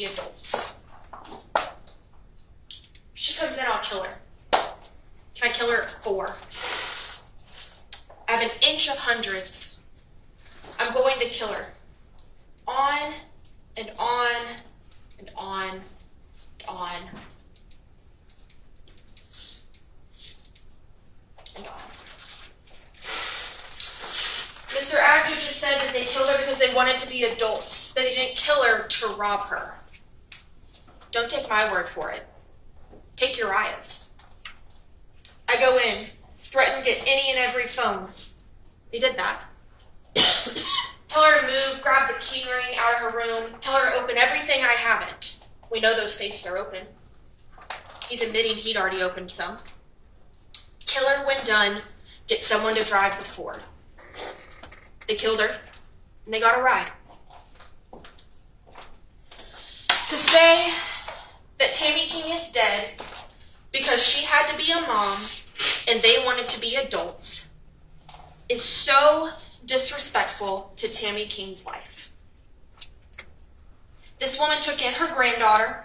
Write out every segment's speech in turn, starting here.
be adults. She comes in, I'll kill her. Can I kill her at 4? I have an inch of hundreds. I'm going to kill her. On and on and on and on and on. Mr. Agnew just said that they killed her because they wanted to be adults. They didn't kill her to rob her. Don't take my word for it. Take Uriah's. I go in, threaten to get any and every phone. He did that. Tell her to move, grab the key ring out of her room, tell her to open everything I haven't. We know those safes are open. He's admitting he'd already opened some. Kill her when done, get someone to drive the Ford. They killed her, and they got a ride. To say that Tammy King is dead because she had to be a mom and they wanted to be adults is so disrespectful to Tammy King's life. This woman took in her granddaughter,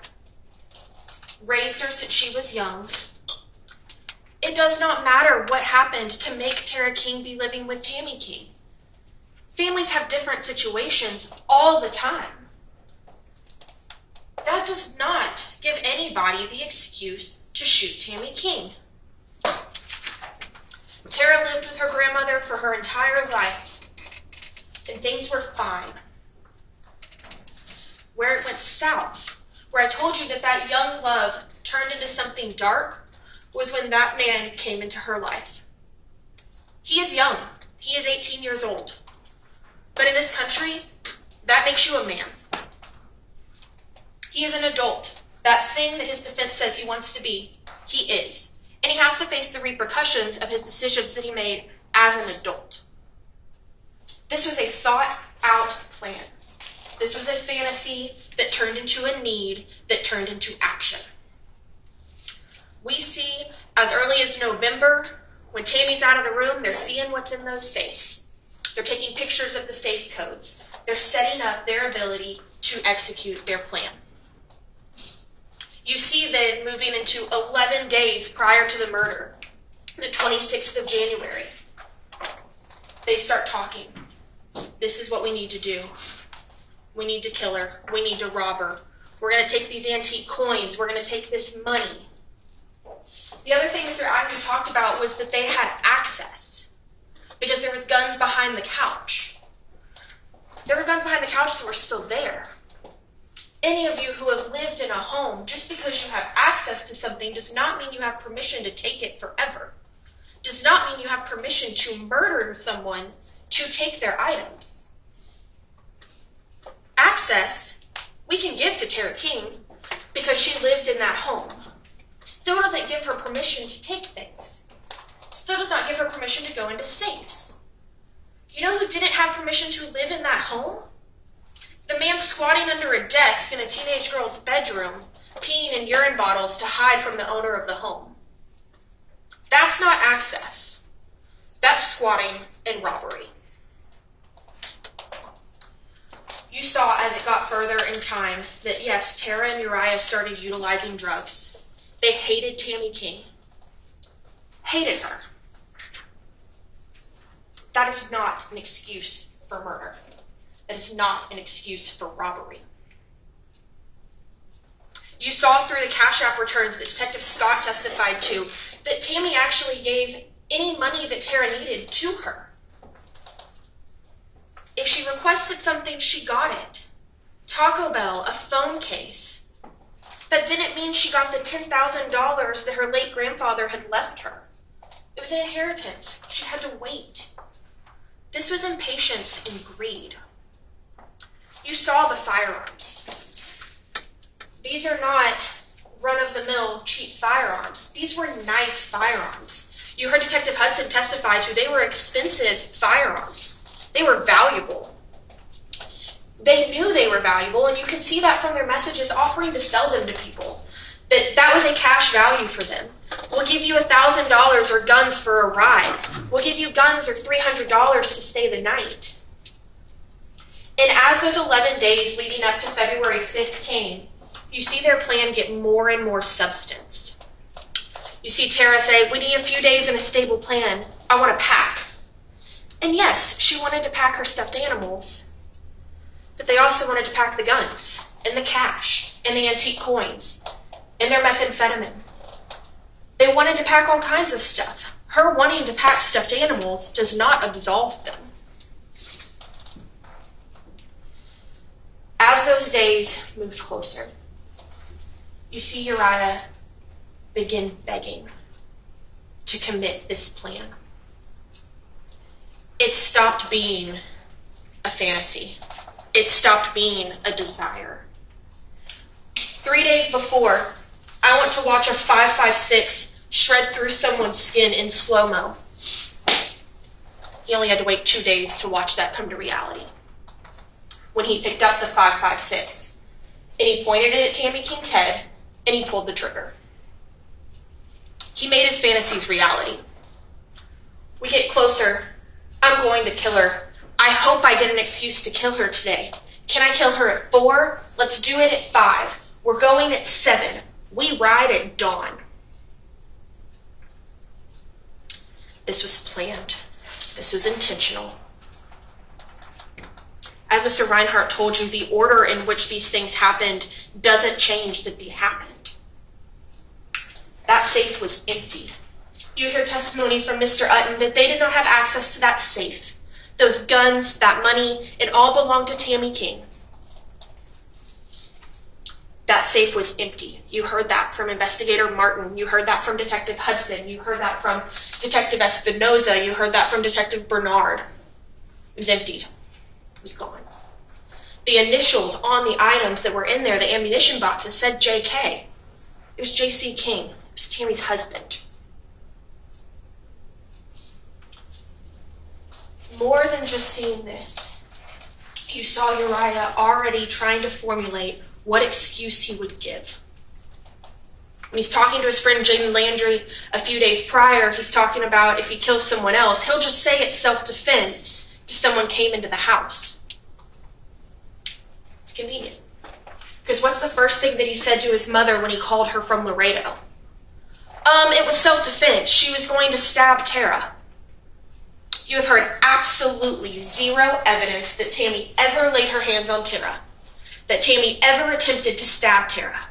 raised her since she was young. It does not matter what happened to make Tara King be living with Tammy King. Families have different situations all the time. That does not give anybody the excuse to shoot Tammy King. Tara lived with her grandmother for her entire life, and things were fine. Where it went south, where I told you that that young love turned into something dark, was when that man came into her life. He is young. He is 18 years old. But in this country, that makes you a man. He is an adult. That thing that his defense says he wants to be, he is. And he has to face the repercussions of his decisions that he made as an adult. This was a thought-out plan. This was a fantasy that turned into a need, that turned into action. We see, as early as November, when Tammy's out of the room, they're seeing what's in those safes. They're taking pictures of the safe codes. They're setting up their ability to execute their plan. You see then moving into 11 days prior to the murder, the 26th of January. They start talking. This is what we need to do. We need to kill her. We need to rob her. We're going to take these antique coins. We're going to take this money. The other thing Mr. Agnew talked about was that they had access because there was guns behind the couch. There were guns behind the couch that were still there. Any of you who have lived in a home, just because you have access to something does not mean you have permission to take it forever. Does not mean you have permission to murder someone to take their items. Access, we can give to Tara King because she lived in that home. Still doesn't give her permission to take things. Still does not give her permission to go into safes. You know who didn't have permission to live in that home? The man squatting under a desk in a teenage girl's bedroom, peeing in urine bottles to hide from the owner of the home. That's not access. That's squatting and robbery. You saw as it got further in time that yes, Tara and Uriah started utilizing drugs. They hated Tammy King. Hated her. That is not an excuse for murder. That is not an excuse for robbery. You saw through the Cash App returns that Detective Scott testified to that Tammy actually gave any money that Tara needed to her. If she requested something, she got it. Taco Bell, a phone case. That didn't mean she got the $10,000 that her late grandfather had left her. It was an inheritance. She had to wait. This was impatience and greed. You saw the firearms. These are not run-of-the-mill cheap firearms. These were nice firearms. You heard Detective Hudson testify to they were expensive firearms. They were valuable. They knew they were valuable, and you can see that from their messages offering to sell them to people. That was a cash value for them. We'll give you $1,000 or guns for a ride. We'll give you guns or $300 to stay the night. And as those 11 days leading up to February 5th came, you see their plan get more and more substance. You see Tara say, we need a few days and a stable plan. I want to pack. And yes, she wanted to pack her stuffed animals, but they also wanted to pack the guns and the cash and the antique coins and their methamphetamine. They wanted to pack all kinds of stuff. Her wanting to pack stuffed animals does not absolve them. As those days moved closer, you see Uriah begin begging to commit this plan. It stopped being a fantasy. It stopped being a desire. 3 days before, I went to watch a 5.56 shred through someone's skin in slow-mo. He only had to wait 2 days to watch that come to reality. When he picked up the 5.56, and he pointed it at Tammy King's head, and he pulled the trigger. He made his fantasies reality. We get closer. I'm going to kill her. I hope I get an excuse to kill her today. Can I kill her at 4? Let's do it at 5. We're going at 7. We ride at dawn. This was planned. This was intentional. As Mr. Reinhardt told you, the order in which these things happened doesn't change that they happened. That safe was emptied. You hear testimony from Mr. Utton that they did not have access to that safe. Those guns, that money, it all belonged to Tammy King. That safe was empty. You heard that from Investigator Martin. You heard that from Detective Hudson. You heard that from Detective Espinoza. You heard that from Detective Bernard. It was emptied. It was gone. The initials on the items that were in there, the ammunition boxes, said J.K. It was J.C. King. It was Tammy's husband. More than just seeing this, you saw Uriah already trying to formulate what excuse he would give. When he's talking to his friend Jaden Landry a few days prior, he's talking about if he kills someone else, he'll just say it's self-defense if someone came into the house. It's convenient. Because what's the first thing that he said to his mother when he called her from Laredo? It was self-defense. She was going to stab Tara. You have heard absolutely zero evidence that Tammy ever laid her hands on Tara, that Tammy ever attempted to stab Tara.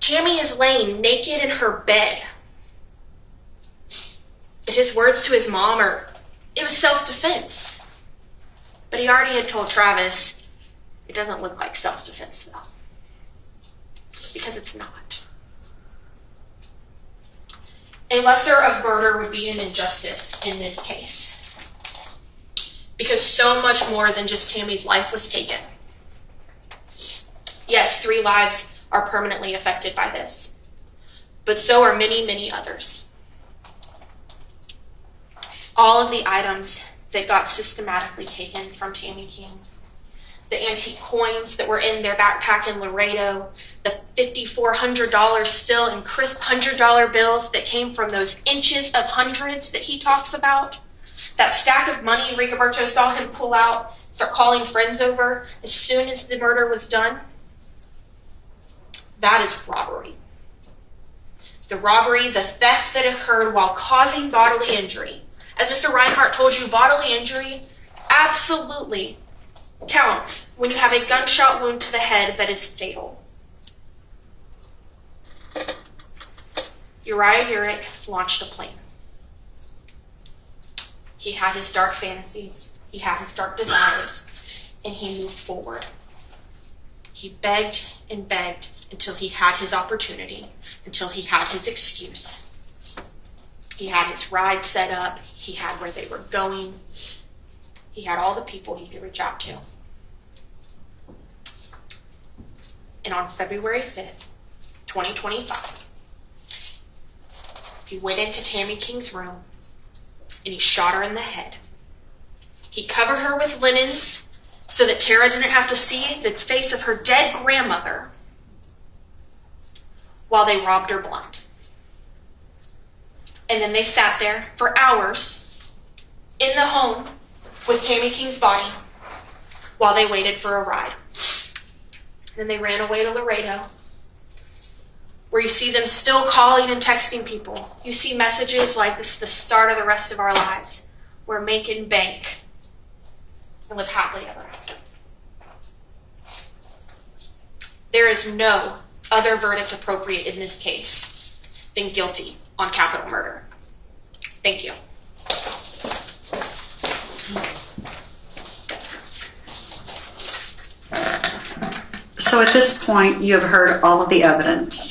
Tammy is laying naked in her bed. But his words to his mom are, it was self-defense. But he already had told Travis, it doesn't look like self-defense though. Because it's not. A lesser of murder would be an injustice in this case. Because so much more than just Tammy's life was taken. Yes, 3 lives are permanently affected by this. But so are many, many others. All of the items that got systematically taken from Tammy King, the antique coins that were in their backpack in Laredo, the $5,400 still in crisp $100 bills that came from those inches of hundreds that he talks about, that stack of money Rigoberto saw him pull out, start calling friends over as soon as the murder was done, that is robbery. The robbery, the theft that occurred while causing bodily injury. As Mr. Reinhardt told you, bodily injury absolutely counts when you have a gunshot wound to the head that is fatal. Uriah Urick launched a plan. He had his dark fantasies, he had his dark desires, and he moved forward. He begged and begged until he had his opportunity, until he had his excuse. He had his ride set up, he had where they were going, he had all the people he could reach out to. And on February 5th, 2025, he went into Tammy King's room and he shot her in the head. He covered her with linens so that Tara didn't have to see the face of her dead grandmother while they robbed her blind. And then they sat there for hours in the home with Tammy King's body while they waited for a ride. Then they ran away to Laredo, where you see them still calling and texting people. You see messages like, "This is the start of the rest of our lives. We're making bank," and live happily ever after. There is no other verdict appropriate in this case than guilty on capital murder. Thank you. So at this point, you have heard all of the evidence.